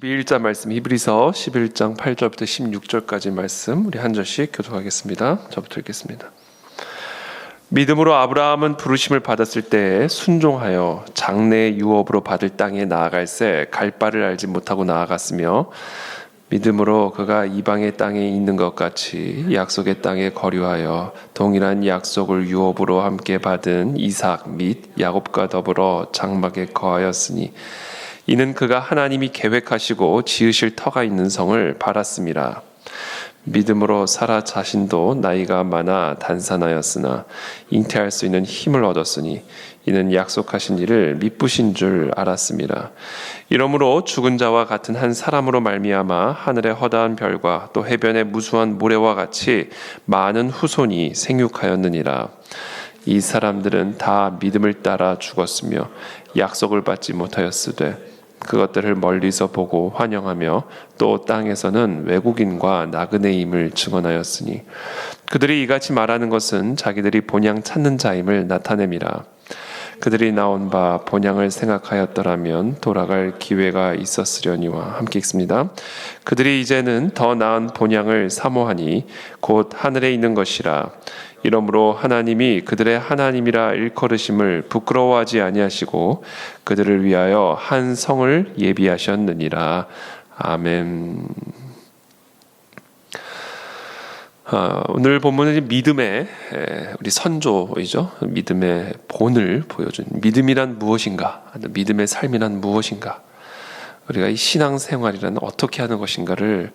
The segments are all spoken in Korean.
12일자 말씀 히브리서 11장 8절부터 16절까지 말씀 우리 한 절씩 교독하겠습니다. 저부터 읽겠습니다. 믿음으로 아브라함은 부르심을 받았을 때에 순종하여 장래의 유업으로 받을 땅에 나아갈새 갈 바를 알지 못하고 나아갔으며 믿음으로 그가 이방의 땅에 있는 것 같이 약속의 땅에 거류하여 동일한 약속을 유업으로 함께 받은 이삭 및 야곱과 더불어 장막에 거하였으니 이는 그가 하나님이 계획하시고 지으실 터가 있는 성을 바랐음이라. 믿음으로 사라 자신도 나이가 많아 단산하였으나 잉태할 수 있는 힘을 얻었으니 이는 약속하신 일을 미쁘신 줄 알았음이라. 이러므로 죽은 자와 같은 한 사람으로 말미암아 하늘의 허다한 별과 또 해변의 무수한 모래와 같이 많은 후손이 생육하였느니라. 이 사람들은 다 믿음을 따라 죽었으며 약속을 받지 못하였으되 그것들을 멀리서 보고 환영하며 또 땅에서는 외국인과 나그네임을 증언하였으니 그들이 이같이 말하는 것은 자기들이 본향 찾는 자임을 나타냄이라. 그들이 나온 바 본향을 생각하였더라면 돌아갈 기회가 있었으려니와. 함께 읽습니다. 그들이 이제는 더 나은 본향을 사모하니 곧 하늘에 있는 것이라. 이러므로 하나님이 그들의 하나님이라 일컬으심을 부끄러워하지 아니하시고 그들을 위하여 한 성을 예비하셨느니라. 아멘. 오늘 본문은 믿음의 우리 선조이죠. 믿음의 본을 보여준 믿음이란 무엇인가, 믿음의 삶이란 무엇인가, 우리가 이 신앙생활이란 어떻게 하는 것인가를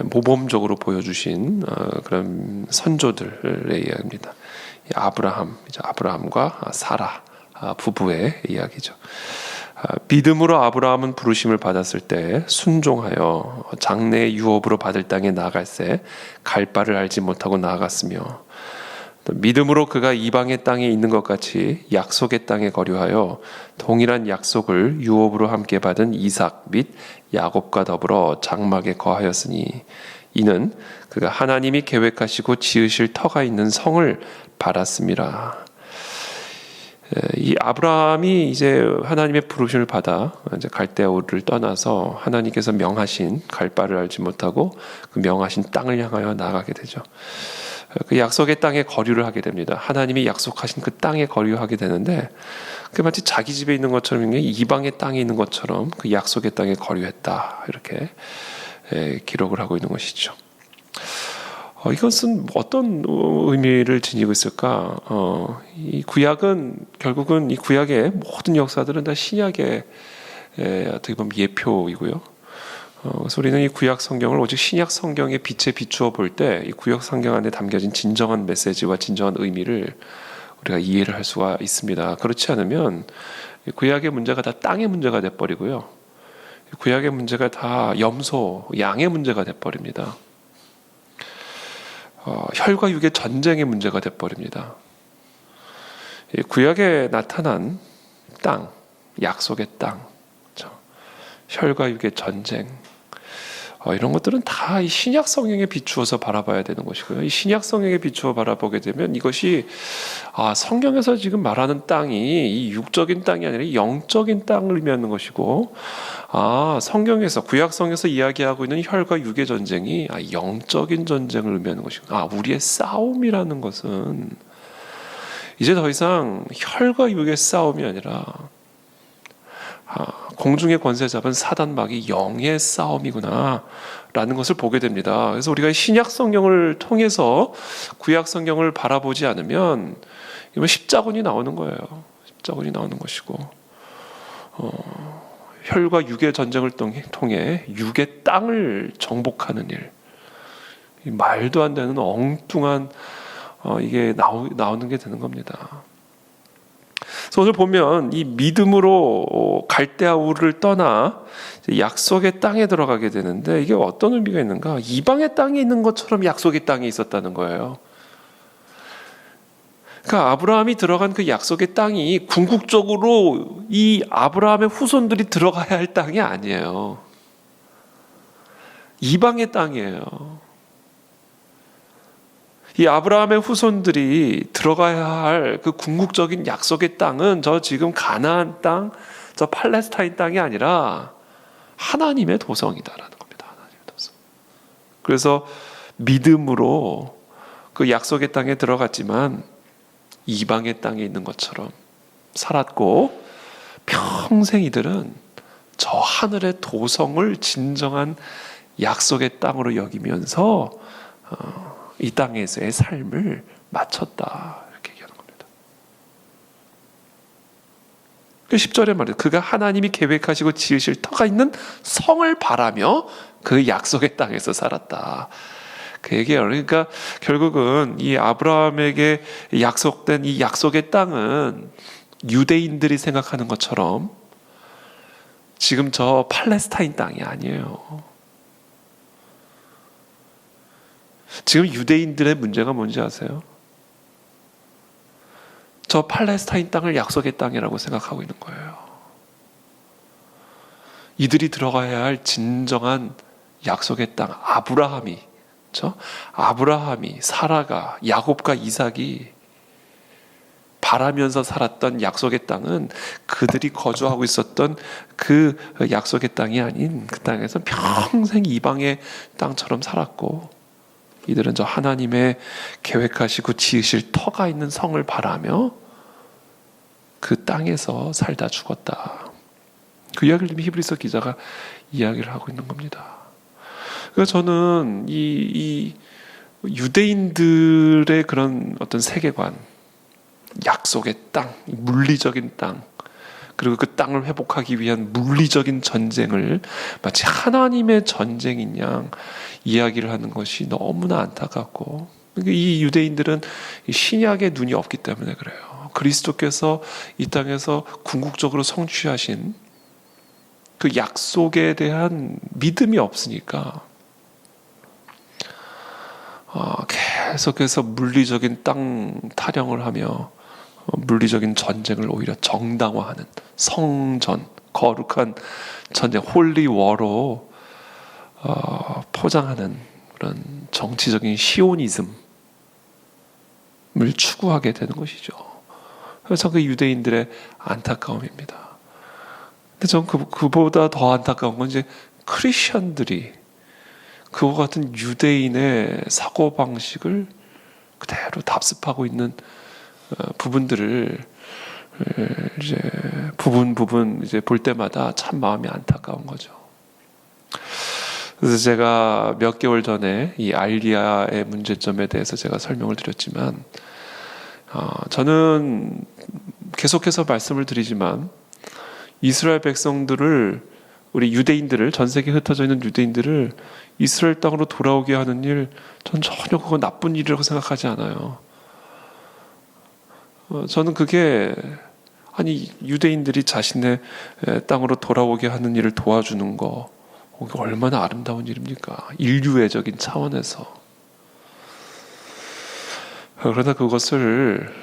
모범적으로 보여주신 그런 선조들의 이야기입니다. 아브라함과 사라 부부의 이야기죠. 믿음으로 아브라함은 부르심을 받았을 때 순종하여 장래의 유업으로 받을 땅에 나아갈새 갈 바를 알지 못하고 나아갔으며 또 믿음으로 그가 이방의 땅에 있는 것 같이 약속의 땅에 거류하여 동일한 약속을 유업으로 함께 받은 이삭 및 야곱과 더불어 장막에 거하였으니 이는 그가 하나님이 계획하시고 지으실 터가 있는 성을 바랐음이라. 이 아브라함이 이제 하나님의 부르심을 받아 이제 갈대아 우르를 떠나서 하나님께서 명하신 갈 바를 알지 못하고 그 명하신 땅을 향하여 나아가게 되죠. 그 약속의 땅에 거류를 하게 됩니다. 하나님이 약속하신 그 땅에 거류하게 되는데 그 마치 자기 집에 있는 것처럼 이방의 땅에 있는 것처럼 그 약속의 땅에 거류했다, 이렇게 기록을 하고 있는 것이죠. 이것은 어떤 의미를 지니고 있을까? 이 구약은 결국은 이 구약의 모든 역사들은 다 신약의 어떻게 보면 예표이고요. 그래서 우리는 이 구약 성경을 오직 신약 성경의 빛에 비추어 볼 때 이 구약 성경 안에 담겨진 진정한 메시지와 진정한 의미를 우리가 이해를 할 수가 있습니다. 그렇지 않으면 구약의 문제가 다 땅의 문제가 돼버리고요. 구약의 문제가 다 염소, 양의 문제가 돼버립니다. 혈과 육의 전쟁의 문제가 돼버립니다. 구약에 나타난 땅, 약속의 땅, 혈과 육의 전쟁, 이런 것들은 다 이 신약 성경에 비추어서 바라봐야 되는 것이고요. 이 신약 성경에 비추어 바라보게 되면 이것이 성경에서 지금 말하는 땅이 이 육적인 땅이 아니라 영적인 땅을 의미하는 것이고, 성경에서 구약성에서 이야기하고 있는 혈과 육의 전쟁이 영적인 전쟁을 의미하는 것이고, 우리의 싸움이라는 것은 이제 더 이상 혈과 육의 싸움이 아니라 공중의 권세 잡은 사단마귀 영의 싸움이구나 라는 것을 보게 됩니다. 그래서 우리가 신약 성경을 통해서 구약 성경을 바라보지 않으면 십자군이 나오는 거예요. 십자군이 나오는 것이고, 혈과 육의 전쟁을 통해 육의 땅을 정복하는 일, 말도 안 되는 엉뚱한 이게 나오는 게 되는 겁니다. 그래서 오늘 보면 이 믿음으로 갈대아 우르를 떠나 약속의 땅에 들어가게 되는데 이게 어떤 의미가 있는가? 이방의 땅에 있는 것처럼 약속의 땅에 있었다는 거예요. 그러니까 아브라함이 들어간 그 약속의 땅이 궁극적으로 이 아브라함의 후손들이 들어가야 할 땅이 아니에요. 이방의 땅이에요. 이 아브라함의 후손들이 들어가야 할 그 궁극적인 약속의 땅은 저 지금 가나안 땅, 저 팔레스타인 땅이 아니라 하나님의 도성이다라는 겁니다. 하나님의 도성. 그래서 믿음으로 그 약속의 땅에 들어갔지만 이방의 땅에 있는 것처럼 살았고, 평생 이들은 저 하늘의 도성을 진정한 약속의 땅으로 여기면서 이 땅에서의 삶을 마쳤다, 이렇게 얘기하는 겁니다. 10절에 말해요. 그가 하나님이 계획하시고 지으실 터가 있는 성을 바라며 그 약속의 땅에서 살았다. 그 얘기예요. 그러니까 결국은 이 아브라함에게 약속된 이 약속의 땅은 유대인들이 생각하는 것처럼 지금 저 팔레스타인 땅이 아니에요. 지금 유대인들의 문제가 뭔지 아세요? 저 팔레스타인 땅을 약속의 땅이라고 생각하고 있는 거예요. 이들이 들어가야 할 진정한 약속의 땅, 아브라함이, 그렇죠? 아브라함이, 사라가, 야곱과 이삭이 바라면서 살았던 약속의 땅은 그들이 거주하고 있었던 그 약속의 땅이 아닌 그 땅에서 평생 이방의 땅처럼 살았고, 이들은 저 하나님의 계획하시고 지으실 터가 있는 성을 바라며 그 땅에서 살다 죽었다. 그 이야기를 지금 히브리서 기자가 이야기를 하고 있는 겁니다. 그래서 저는 이 유대인들의 그런 어떤 세계관, 약속의 땅, 물리적인 땅, 그리고 그 땅을 회복하기 위한 물리적인 전쟁을 마치 하나님의 전쟁인 양 이야기를 하는 것이 너무나 안타깝고, 이 유대인들은 신약의 눈이 없기 때문에 그래요. 그리스도께서 이 땅에서 궁극적으로 성취하신 그 약속에 대한 믿음이 없으니까 계속해서 물리적인 땅 타령을 하며 물리적인 전쟁을 오히려 정당화하는 성전, 거룩한 전쟁, 홀리워로 포장하는 그런 정치적인 시오니즘을 추구하게 되는 것이죠. 그래서 그 유대인들의 안타까움입니다. 근데 전 그보다 더 안타까운 건 이제 크리스천들이 그와 같은 유대인의 사고방식을 그대로 답습하고 있는 부분들을 이제 부분 이제 볼 때마다 참 마음이 안타까운 거죠. 그래서 제가 몇 개월 전에 이 알리아의 문제점에 대해서 제가 설명을 드렸지만, 저는 계속해서 말씀을 드리지만 이스라엘 백성들을, 우리 유대인들을, 전 세계에 흩어져 있는 유대인들을 이스라엘 땅으로 돌아오게 하는 일, 전 전혀 그거 나쁜 일이라고 생각하지 않아요. 저는 그게, 아니 유대인들이 자신의 땅으로 돌아오게 하는 일을 도와주는 거, 얼마나 아름다운 일입니까? 인류애적인 차원에서. 그러나 그것을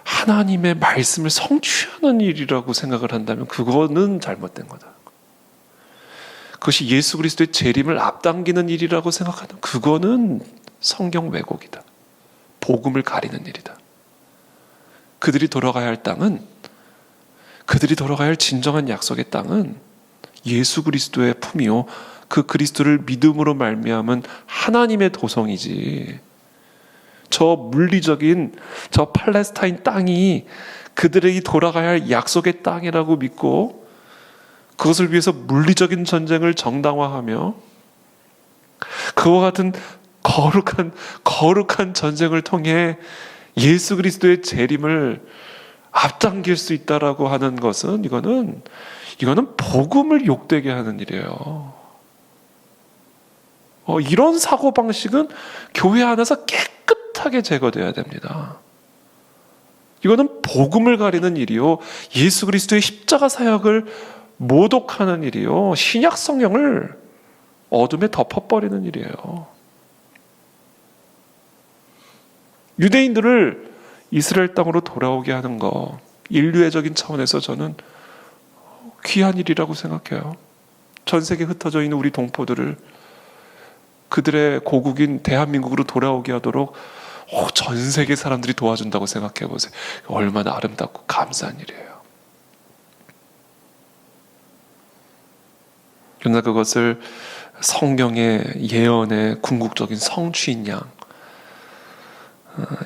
하나님의 말씀을 성취하는 일이라고 생각을 한다면 그거는 잘못된 거다. 그것이 예수 그리스도의 재림을 앞당기는 일이라고 생각하는, 그거는 성경 왜곡이다. 복음을 가리는 일이다. 그들이 돌아가야 할 땅은, 그들이 돌아가야 할 진정한 약속의 땅은 예수 그리스도의 품이요, 그 그리스도를 믿음으로 말미암은 하나님의 도성이지, 저 물리적인 저 팔레스타인 땅이 그들이 돌아가야 할 약속의 땅이라고 믿고 그것을 위해서 물리적인 전쟁을 정당화하며 그와 같은 거룩한 전쟁을 통해 예수 그리스도의 재림을 앞당길 수 있다라고 하는 것은, 이거는 복음을 욕되게 하는 일이에요. 이런 사고방식은 교회 안에서 깨끗하게 제거돼야 됩니다. 이거는 복음을 가리는 일이요, 예수 그리스도의 십자가 사역을 모독하는 일이요, 신약 성경을 어둠에 덮어버리는 일이에요. 유대인들을 이스라엘 땅으로 돌아오게 하는 거, 인류애적인 차원에서 저는 귀한 일이라고 생각해요. 전 세계에 흩어져 있는 우리 동포들을 그들의 고국인 대한민국으로 돌아오게 하도록 전 세계 사람들이 도와준다고 생각해 보세요. 얼마나 아름답고 감사한 일이에요. 그러나 그것을 성경의 예언의 궁극적인 성취인 양,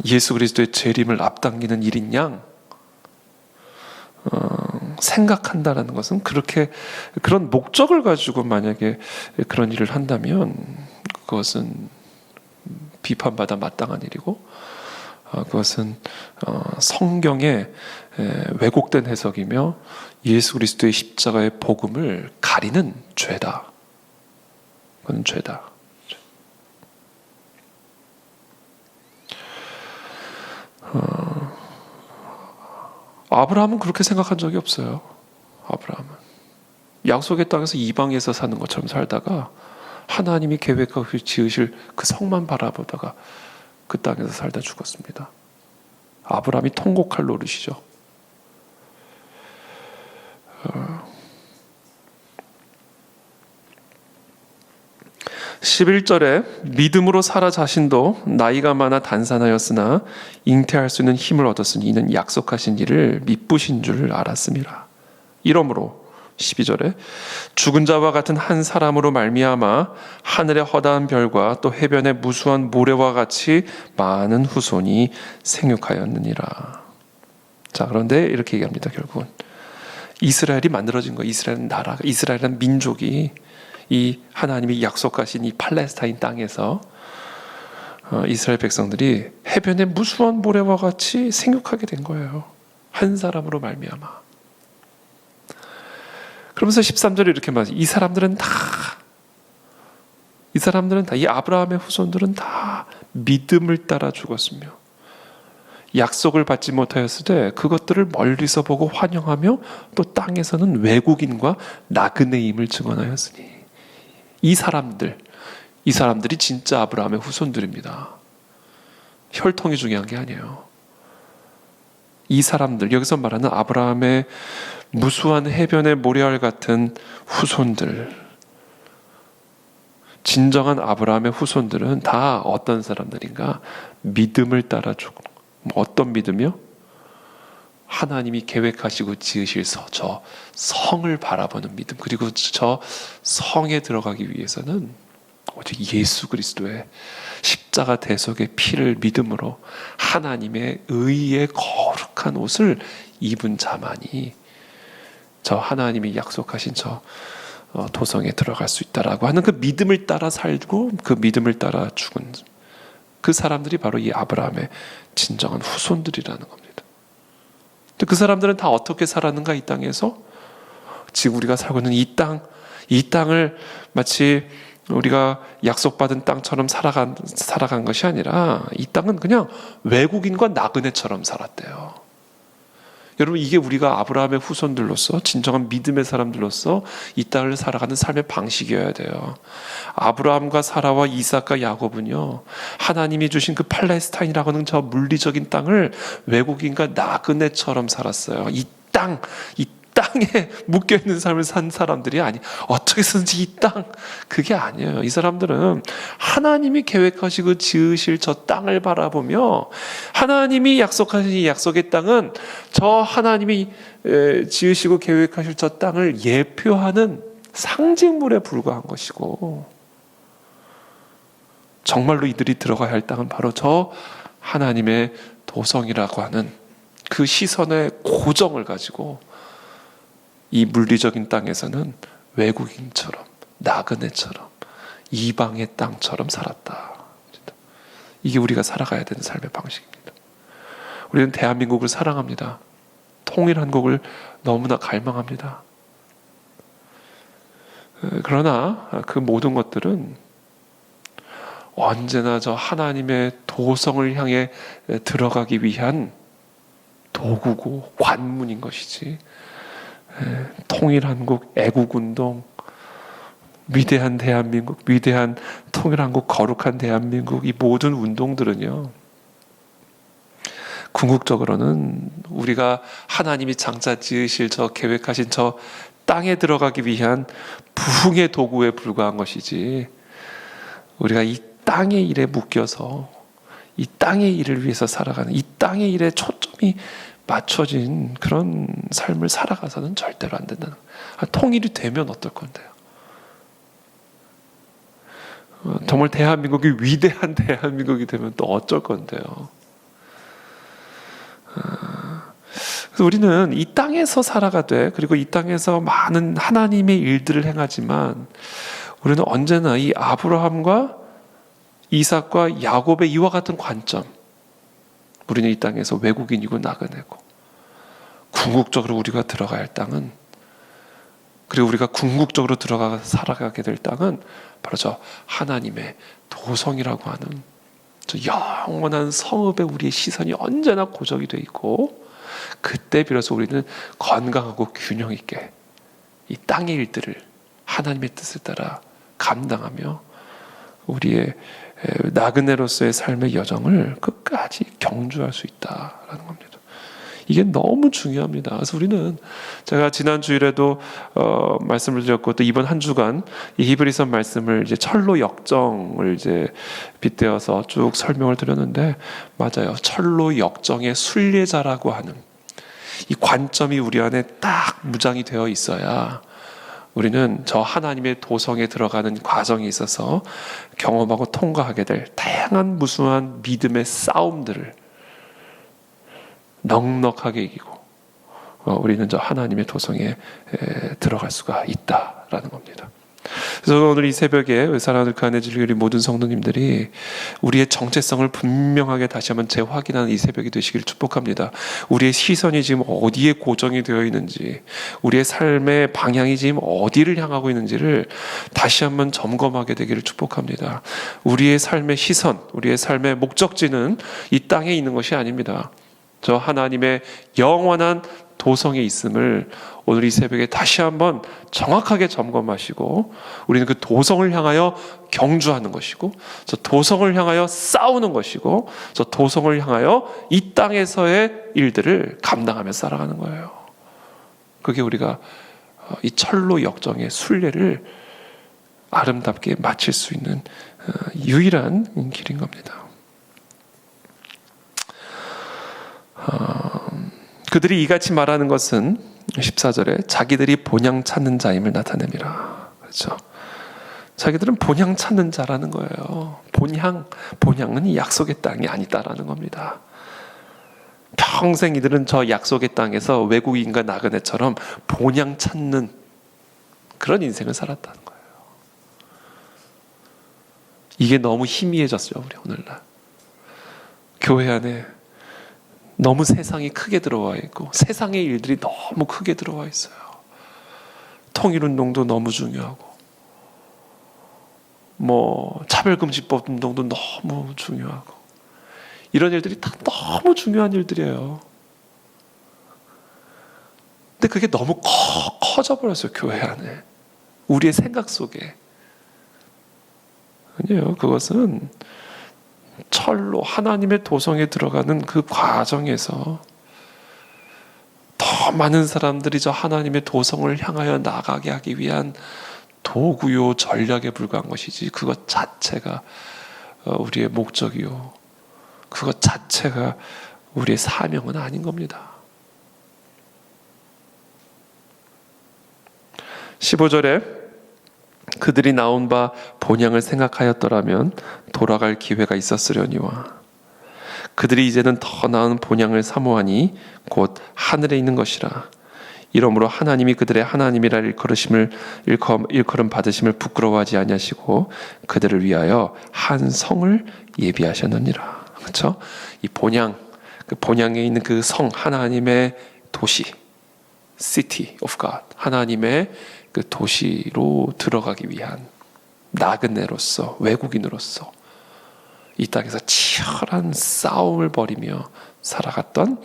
예수 그리스도의 재림을 앞당기는 일인 양 생각한다라는 것은, 그렇게 그런 목적을 가지고 만약에 그런 일을 한다면 그것은 비판받아 마땅한 일이고, 그것은 성경의 왜곡된 해석이며 예수 그리스도의 십자가의 복음을 가리는 죄다. 그건 죄다. 아브라함은 그렇게 생각한 적이 없어요. 아브라함은 약속의 땅에서 이방에서 사는 것처럼 살다가 하나님이 계획하고 지으실 그 성만 바라보다가 그 땅에서 살다 죽었습니다. 아브라함이 통곡할 노릇이죠. 11절에 믿음으로 사라 자신도 나이가 많아 단산하였으나 잉태할 수 있는 힘을 얻었으니 이는 약속하신 일을 미쁘신 줄 알았습니다. 이러므로 12절에 죽은 자와 같은 한 사람으로 말미암아 하늘의 허다한 별과 또 해변의 무수한 모래와 같이 많은 후손이 생육하였느니라. 자, 그런데 이렇게 얘기합니다. 결국은 이스라엘이 만들어진 거예요. 이스라엘 나라가, 이스라엘은 민족이 이 하나님이 약속하신 이 팔레스타인 땅에서 이스라엘 백성들이 해변의 무수한 모래와 같이 생육하게 된 거예요. 한 사람으로 말미암아. 그러면서 13절에 이렇게 말해요. 이 사람들은 다, 이 아브라함의 후손들은 다 믿음을 따라 죽었으며 약속을 받지 못하였을 때 그것들을 멀리서 보고 환영하며 또 땅에서는 외국인과 나그네임을 증언하였으니, 이 사람들이 진짜 아브라함의 후손들입니다. 혈통이 중요한 게 아니에요. 이 사람들, 여기서 말하는 아브라함의 무수한 해변의 모래알 같은 후손들, 진정한 아브라함의 후손들은 다 어떤 사람들인가? 믿음을 따라 죽고, 어떤 믿음이요? 하나님이 계획하시고 지으실 저 성을 바라보는 믿음, 그리고 저 성에 들어가기 위해서는 오직 예수 그리스도의 십자가 대속의 피를 믿음으로 하나님의 의의 거룩한 옷을 입은 자만이 저 하나님이 약속하신 저 도성에 들어갈 수 있다라고 하는 그 믿음을 따라 살고 그 믿음을 따라 죽은 그 사람들이 바로 이 아브라함의 진정한 후손들이라는 겁니다. 그 사람들은 다 어떻게 살았는가? 이 땅에서 지금 우리가 살고 있는 이 땅을 마치 우리가 약속받은 땅처럼 살아간 것이 아니라 이 땅은 그냥 외국인과 나그네처럼 살았대요. 여러분, 이게 우리가 아브라함의 후손들로서 진정한 믿음의 사람들로서 이 땅을 살아가는 삶의 방식이어야 돼요. 아브라함과 사라와 이삭과 야곱은요, 하나님이 주신 그 팔레스타인이라고 하는 저 물리적인 땅을 외국인과 나그네처럼 살았어요. 이 땅에 묶여있는 삶을 산 사람들이 아니, 어떻게 쓰는지 이 땅, 그게 아니에요. 이 사람들은 하나님이 계획하시고 지으실 저 땅을 바라보며 하나님이 약속하신 이 약속의 땅은 저 하나님이 지으시고 계획하실 저 땅을 예표하는 상징물에 불과한 것이고, 정말로 이들이 들어가야 할 땅은 바로 저 하나님의 도성이라고 하는 그 시선의 고정을 가지고 이 물리적인 땅에서는 외국인처럼, 나그네처럼, 이방의 땅처럼 살았다. 이게 우리가 살아가야 되는 삶의 방식입니다. 우리는 대한민국을 사랑합니다. 통일한국을 너무나 갈망합니다. 그러나 그 모든 것들은 언제나 저 하나님의 도성을 향해 들어가기 위한 도구고 관문인 것이지, 통일한국, 애국운동, 위대한 대한민국, 위대한 통일한국, 거룩한 대한민국, 이 모든 운동들은요, 궁극적으로는 우리가 하나님이 장차 지으실 저 계획하신 저 땅에 들어가기 위한 부흥의 도구에 불과한 것이지, 우리가 이 땅의 일에 묶여서 이 땅의 일을 위해서 살아가는, 이 땅의 일에 초점이 맞춰진 그런 삶을 살아가서는 절대로 안 된다는 거예요. 통일이 되면 어떨 건데요? 정말 대한민국이 위대한 대한민국이 되면 또 어쩔 건데요. 그래서 우리는 이 땅에서 살아가되, 그리고 이 땅에서 많은 하나님의 일들을 행하지만 우리는 언제나 이 아브라함과 이삭과 야곱의 이와 같은 관점, 우리는 이 땅에서 외국인이고 나그네고, 궁극적으로 우리가 들어가야 할 땅은, 그리고 우리가 궁극적으로 들어가서 살아가게 될 땅은 바로 저 하나님의 도성이라고 하는 저 영원한 성읍에 우리의 시선이 언제나 고정이 돼 있고, 그때 비로소 우리는 건강하고 균형 있게 이 땅의 일들을 하나님의 뜻을 따라 감당하며 우리의 나그네로서의 삶의 여정을 끝까지 경주할 수 있다라는 겁니다. 이게 너무 중요합니다. 그래서 우리는, 제가 지난 주일에도 말씀을 드렸고, 또 이번 한 주간 이 히브리서 말씀을 이제 철로 역정을 이제 빗대어서 쭉 설명을 드렸는데, 맞아요. 철로 역정의 순례자라고 하는 이 관점이 우리 안에 딱 무장이 되어 있어야 우리는 저 하나님의 도성에 들어가는 과정에 있어서 경험하고 통과하게 될 다양한 무수한 믿음의 싸움들을 넉넉하게 이기고 우리는 저 하나님의 도성에 들어갈 수가 있다라는 겁니다. 그래서 오늘 이 새벽에 사랑하는 그 안에 우리 모든 성도님들이 우리의 정체성을 분명하게 다시 한번 재확인하는 이 새벽이 되시길 축복합니다. 우리의 시선이 지금 어디에 고정이 되어 있는지, 우리의 삶의 방향이 지금 어디를 향하고 있는지를 다시 한번 점검하게 되기를 축복합니다. 우리의 삶의 시선, 우리의 삶의 목적지는 이 땅에 있는 것이 아닙니다. 저 하나님의 영원한 도성에 있음을 오늘 이 새벽에 다시 한번 정확하게 점검하시고, 우리는 그 도성을 향하여 경주하는 것이고, 저 도성을 향하여 싸우는 것이고, 저 도성을 향하여 이 땅에서의 일들을 감당하며 살아가는 거예요. 그게 우리가 이 철로 역정의 순례를 아름답게 마칠 수 있는 유일한 길인 겁니다. 그들이 이같이 말하는 것은 14절에 자기들이 본향 찾는 자임을 나타냅니다. 그렇죠? 자기들은 본향 찾는 자라는 거예요. 본향은 이 약속의 땅이 아니다라는 겁니다. 평생 이들은 저 약속의 땅에서 외국인과 나그네처럼 본향 찾는 그런 인생을 살았다는 거예요. 이게 너무 희미해졌죠, 우리 오늘날. 교회 안에 너무 세상이 크게 들어와 있고, 세상의 일들이 너무 크게 들어와 있어요. 통일운동도 너무 중요하고, 차별금지법 운동도 너무 중요하고, 이런 일들이 다 너무 중요한 일들이에요. 근데 그게 너무 커져 버렸어요, 교회 안에. 우리의 생각 속에. 아니에요. 그것은 철로 하나님의 도성에 들어가는 그 과정에서 더 많은 사람들이 저 하나님의 도성을 향하여 나가게 하기 위한 도구요 전략에 불과한 것이지, 그것 자체가 우리의 목적이요, 그것 자체가 우리의 사명은 아닌 겁니다. 15절에 그들이 나온 바 본향을 생각하였더라면 돌아갈 기회가 있었으려니와, 그들이 이제는 더 나은 본향을 사모하니 곧 하늘에 있는 것이라. 이러므로 하나님이 그들의 하나님이라 일컬음 받으심을 부끄러워하지 아니하시고 그들을 위하여 한 성을 예비하셨느니라. 그렇죠? 이 본향, 그 본향에 있는 그 성, 하나님의 도시, City of God, 하나님의 그 도시로 들어가기 위한 나그네로서, 외국인으로서 이 땅에서 치열한 싸움을 벌이며 살아갔던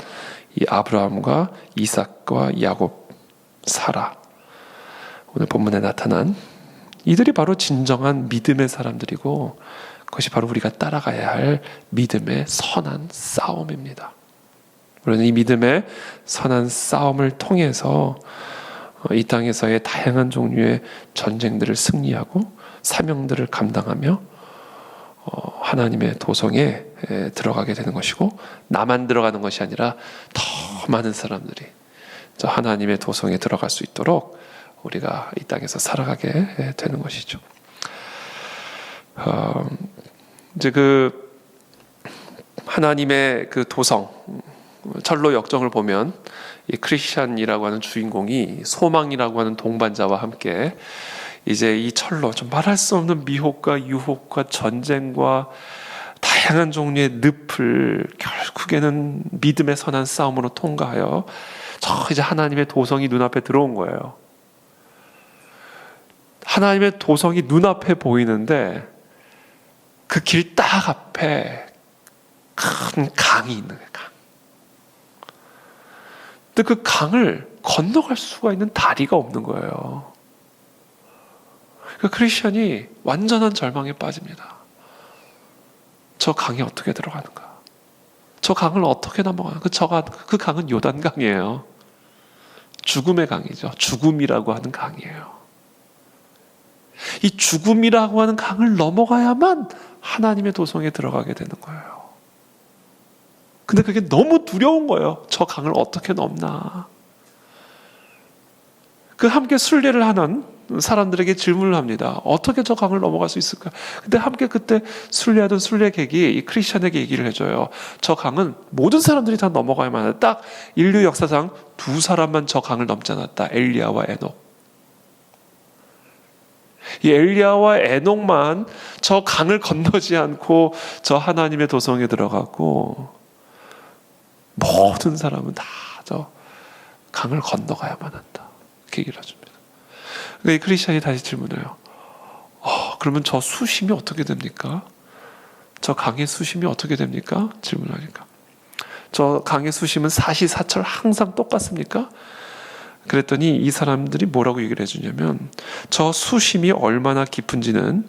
이 아브라함과 이삭과 야곱, 사라, 오늘 본문에 나타난 이들이 바로 진정한 믿음의 사람들이고, 그것이 바로 우리가 따라가야 할 믿음의 선한 싸움입니다. 우리는 이 믿음의 선한 싸움을 통해서 이 땅에서의 다양한 종류의 전쟁들을 승리하고 사명들을 감당하며 하나님의 도성에 들어가게 되는 것이고, 나만 들어가는 것이 아니라 더 많은 사람들이 저 하나님의 도성에 들어갈 수 있도록 우리가 이 땅에서 살아가게 되는 것이죠. 이제 그 하나님의 그 도성 철로 역정을 보면 이 크리스찬이라고 하는 주인공이 소망이라고 하는 동반자와 함께 이제 이 철로 좀 말할 수 없는 미혹과 유혹과 전쟁과 다양한 종류의 늪을 결국에는 믿음의 선한 싸움으로 통과하여 저 이제 하나님의 도성이 눈앞에 들어온 거예요. 하나님의 도성이 눈앞에 보이는데 그 길 딱 앞에 큰 강이 있는 거예요. 강. 근데 그 강을 건너갈 수가 있는 다리가 없는 거예요. 그 크리스천이 완전한 절망에 빠집니다. 저 강이 어떻게 들어가는가? 저 강을 어떻게 넘어가는가? 그 강은 요단강이에요. 죽음의 강이죠. 죽음이라고 하는 강이에요. 이 죽음이라고 하는 강을 넘어가야만 하나님의 도성에 들어가게 되는 거예요. 근데 그게 너무 두려운 거예요. 저 강을 어떻게 넘나? 그 함께 순례를 하는 사람들에게 질문을 합니다. 어떻게 저 강을 넘어갈 수 있을까? 근데 함께 그때 순례하던 순례객이 이 크리스천에게 얘기를 해줘요. 저 강은 모든 사람들이 다 넘어가야만 한다. 딱 인류 역사상 두 사람만 저 강을 넘지 않았다. 엘리야와 에녹. 이 엘리야와 에녹만 저 강을 건너지 않고 저 하나님의 도성에 들어갔고 모든 사람은 다 저 강을 건너가야만 한다. 이렇게 얘기를 해줍니다. 그러니까 이 크리스천이 다시 질문해요. 그러면 저 수심이 어떻게 됩니까? 저 강의 수심이 어떻게 됩니까? 질문하니까. 저 강의 수심은 사시사철 항상 똑같습니까? 그랬더니 이 사람들이 뭐라고 얘기를 해주냐면 저 수심이 얼마나 깊은지는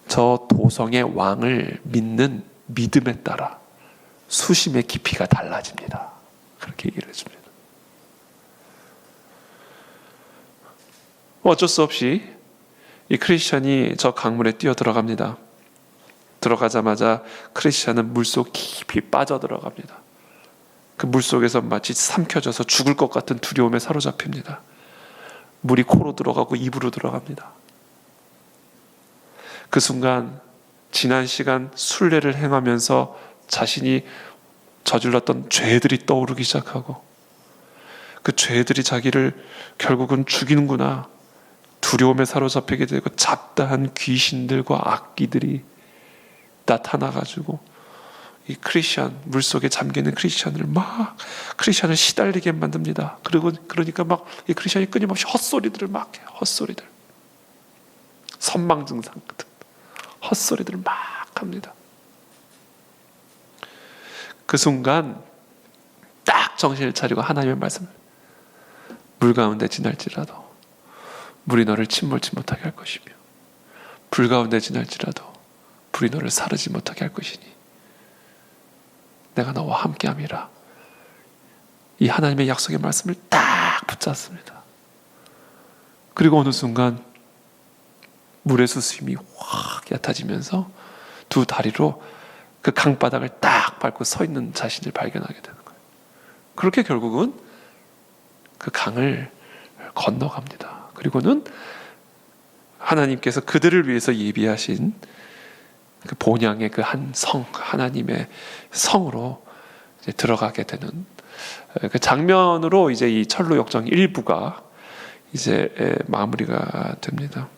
저 도성의 왕을 믿는 믿음에 따라 수심의 깊이가 달라집니다. 그렇게 얘기를 해줍니다. 어쩔 수 없이 이 크리스천이 저 강물에 뛰어 들어갑니다. 들어가자마자 크리스천은 물속 깊이 빠져들어갑니다. 그 물속에서 마치 삼켜져서 죽을 것 같은 두려움에 사로잡힙니다. 물이 코로 들어가고 입으로 들어갑니다. 그 순간 지난 시간 순례를 행하면서 자신이 저질렀던 죄들이 떠오르기 시작하고 그 죄들이 자기를 결국은 죽이는구나. 두려움에 사로잡히게 되고 잡다한 귀신들과 악귀들이 나타나가지고 이 크리스천, 물속에 잠기는 크리스천을 막 크리스천을 시달리게 만듭니다. 그러니까 막 이 크리스천이 끊임없이 헛소리들을 막 해요. 헛소리들. 선망 증상 같은 헛소리들을 막 합니다. 그 순간 딱 정신을 차리고 하나님의 말씀을 물 가운데 지날지라도 물이 너를 침몰치 못하게 할 것이며 불 가운데 지날지라도 불이 너를 사르지 못하게 할 것이니 내가 너와 함께함이라. 이 하나님의 약속의 말씀을 딱 붙잡습니다. 그리고 어느 순간 물의 수심이 확 얕아지면서 두 다리로 그 강바닥을 딱 밟고 서 있는 자신을 발견하게 되는 거예요. 그렇게 결국은 그 강을 건너갑니다. 그리고는 하나님께서 그들을 위해서 예비하신 그 본향의 그 한 성, 하나님의 성으로 이제 들어가게 되는 그 장면으로 이제 이 철로 역정 일부가 이제 마무리가 됩니다.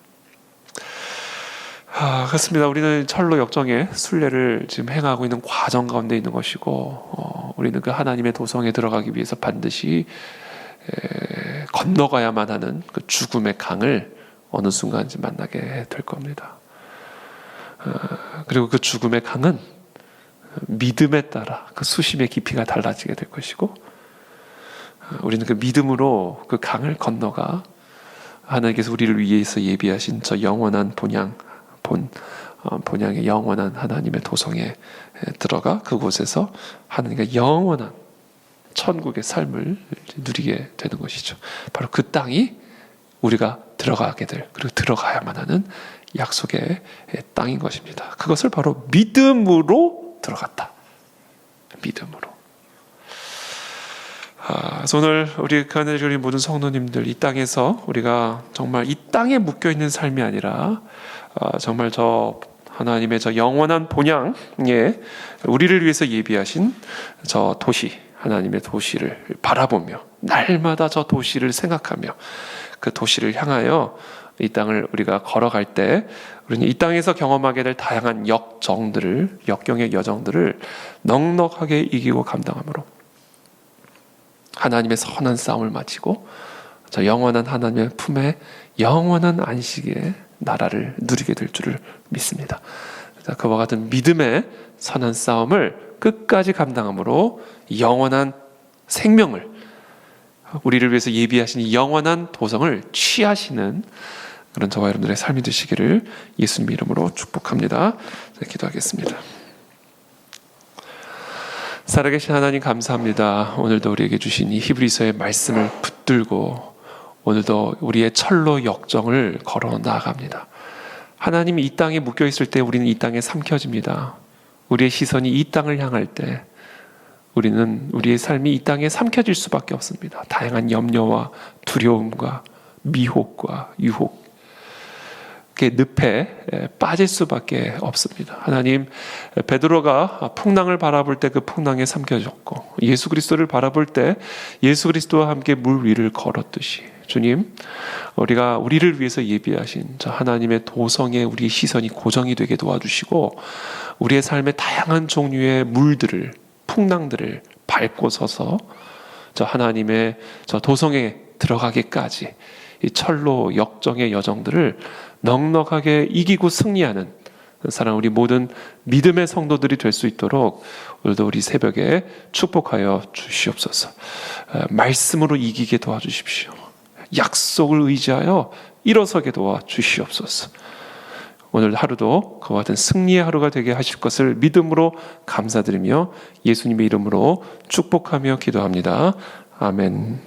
그렇습니다. 우리는 철로 역정의 순례를 지금 행하고 있는 과정 가운데 있는 것이고, 우리는 그 하나님의 도성에 들어가기 위해서 반드시 건너가야만 하는 그 죽음의 강을 어느 순간 만나게 될 겁니다. 그리고 그 죽음의 강은 믿음에 따라 그 수심의 깊이가 달라지게 될 것이고, 우리는 그 믿음으로 그 강을 건너가 하나님께서 우리를 위해서 예비하신 저 영원한 본향의 영원한 하나님의 도성에 들어가 그곳에서 하나님과 영원한 천국의 삶을 누리게 되는 것이죠. 바로 그 땅이 우리가 들어가게 될, 그리고 들어가야만 하는 약속의 땅인 것입니다. 그것을 바로 믿음으로 들어갔다. 믿음으로. 그래서 오늘 우리 우리 모든 성도님들 이 땅에서 우리가 정말 이 땅에 묶여 있는 삶이 아니라 정말 저 하나님의 저 영원한 본향에 우리를 위해서 예비하신 저 도시, 하나님의 도시를 바라보며 날마다 저 도시를 생각하며 그 도시를 향하여 이 땅을 우리가 걸어갈 때 우리는 이 땅에서 경험하게 될 다양한 역경의 여정들을 넉넉하게 이기고 감당함으로 하나님의 선한 싸움을 마치고 저 영원한 하나님의 품에 영원한 안식의 나라를 누리게 될 줄을 믿습니다. 그와 같은 믿음의 선한 싸움을 끝까지 감당함으로 영원한 생명을, 우리를 위해서 예비하신 이 영원한 도성을 취하시는 그런 저와 여러분들의 삶이 되시기를 예수님 이름으로 축복합니다. 기도하겠습니다. 살아계신 하나님 감사합니다. 오늘도 우리에게 주신 이 히브리서의 말씀을 붙들고 오늘도 우리의 철로 역정을 걸어 나아갑니다. 하나님이 이 땅에 묶여 있을 때 우리는 이 땅에 삼켜집니다. 우리의 시선이 이 땅을 향할 때 우리는 우리의 삶이 이 땅에 삼켜질 수밖에 없습니다. 다양한 염려와 두려움과 미혹과 유혹, 그 늪에 빠질 수밖에 없습니다. 하나님, 베드로가 풍랑을 바라볼 때 그 풍랑에 삼켜졌고 예수 그리스도를 바라볼 때 예수 그리스도와 함께 물 위를 걸었듯이 주님, 우리가 우리를 위해서 예비하신 저 하나님의 도성에 우리의 시선이 고정이 되게 도와주시고 우리의 삶의 다양한 종류의 물들을, 풍랑들을 밟고 서서 저 하나님의 저 도성에 들어가기까지 이 철로 역정의 여정들을 넉넉하게 이기고 승리하는 사랑 우리 모든 믿음의 성도들이 될 수 있도록 오늘도 우리 새벽에 축복하여 주시옵소서. 말씀으로 이기게 도와주십시오. 약속을 의지하여 일어서게 도와주시옵소서. 오늘 하루도 그와 같은 승리의 하루가 되게 하실 것을 믿음으로 감사드리며 예수님의 이름으로 축복하며 기도합니다. 아멘.